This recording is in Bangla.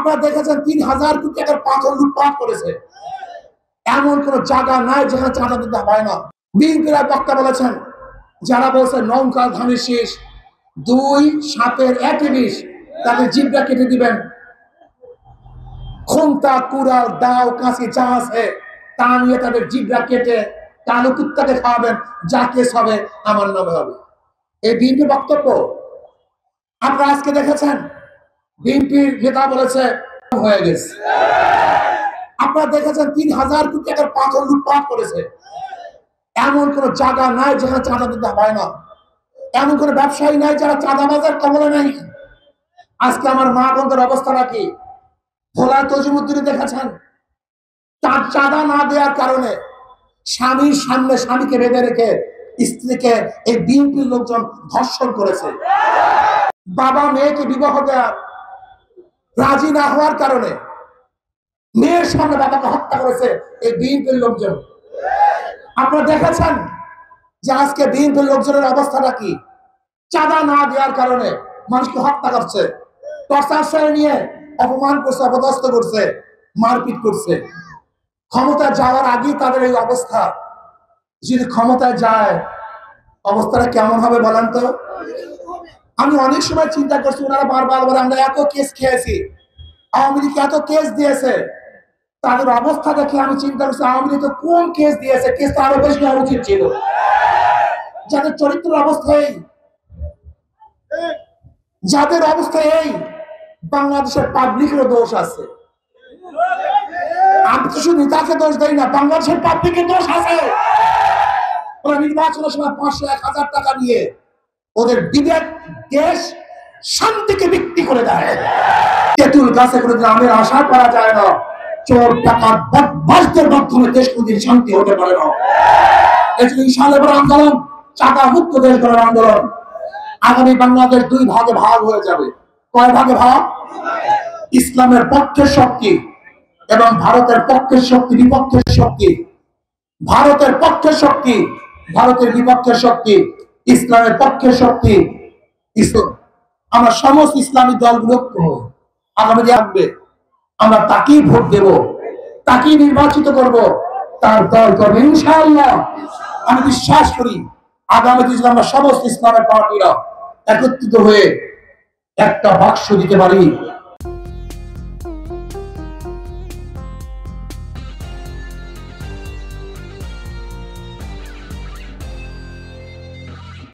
আপনারা দেখেছেন ৩,০০০ কোটি টাকার পাথর লুটপাট করেছে। এমন কোন জায়গা নাই যেখানে চাঁদা দিতে হয় না। বিএনপির বক্তা বলেছেন, যারা বলছে নৌকা ধানের শীষ ২ সাপের একই বিষ, তাদের জিভটা কেটে দিবেন। খুন্তা কুড়াল দাও কাঁচি যা আছে তা নিয়ে তাদের জিভটা কেটে কালো কুত্তাকে খাওয়াবেন, যা কেস হবে আমার নামে হবে। এই বিএনপির বক্তব্য আপনারা আজকে দেখেছেন। বিএনপির নেতা বলেছে হয়ে গেছে। আপনারা দেখেছেন ৩,০০০ কোটি টাকার পাথর লুটপাট করেছে। এমন কোন জায়গা নাই যেখানে চাঁদা দিতে হয় না। এমন কোন ব্যবসায়ী নাই যারা চাঁদাবাজের কবলে নেই। আজকে আমার মা বোনদের অবস্থাটা কি? ভোলা তজিমুদ্দিনে দেখেছেন, তার চাঁদা না দেওয়ার কারণে স্বামীর সামনে স্বামীকে বেঁধে রেখে স্ত্রীকে এই বিএনপির লোকজন ধর্ষণ করেছে। বাবা মেয়েকে বিবাহ দেওয়া রাজি না হওয়ার কারণে মেয়ের সামনে বাবাকে হত্যা করেছে এই বিএনপির লোকজন। আপনারা দেখেছেন যে আজকে বিএনপির লোকজনের অবস্থাটা কি? চাঁদা না দেওয়ার কারণে মানুষকে হত্যা করছে, টর্চার নিয়ে অপমান করছে, অপদস্থ করছে, মারপিট করছে। ক্ষমতায় যাওয়ার আগেই তাদের এই অবস্থা। যদি ক্ষমতায় যায় অবস্থাটা কেমন হবে বলেন তো? আমি অনেক সময় চিন্তা করছি, ওনারা বারবার বলে আমরা এত কেস খেয়েছি, আওয়ামী লীগ এত কেস দিয়েছে। তাদের অবস্থা দেখে আমি চিন্তা করছি আওয়ামী লীগ তো কোন কেস দিয়েছে, কেস তো আরো বেশি হওয়া উচিত ছিল। যাদের চরিত্রের অবস্থা এই, যাদের অবস্থা এই, বাংলাদেশের পাবলিকেরও দোষ আছে। আমি তো শুধু নেতাকে দোষ দেই না, বাংলাদেশের পাবলিকের দোষ আছে। ওরা নির্বাচনের সময় ৫০০-১০০০ টাকা নিয়ে ওদের বিবেক দেশ শান্তিকে বিক্রি করে দেয়। তেঁতুল গাছে কোনোদিন আমের আশা করা যায় না। চোর টাকার বদমাশদের মাধ্যমে দেশ কোনদিন শান্তি হতে পারে না। এজন্য ইনশাআল্লাহ আন্দোলন চাঁদা মুক্ত দেশ গড়ার আন্দোলন। আগামী বাংলাদেশ ২ ভাগে ভাগ হয়ে যাবে। কয় ভাগে ভাগ? ইসলামের পক্ষের শক্তি এবং ভারতের পক্ষের শক্তি, বিপক্ষের শক্তি। ভারতের পক্ষের শক্তি, ভারতের বিপক্ষের শক্তি, ইসলামের পক্ষের শক্তি। আমরা সমস্ত ইসলামী দলগুলো আগামী আসবে, আমরা তাকেই ভোট দেব, তাকেই নির্বাচিত করব, তার দল করবে ইনশাআল্লাহ। আমি বিশ্বাস করি আগামী দিনে আমরা সমস্ত ইসলামের পার্টিরা একত্রিত হয়ে একটা বাক্স দিতে পারি।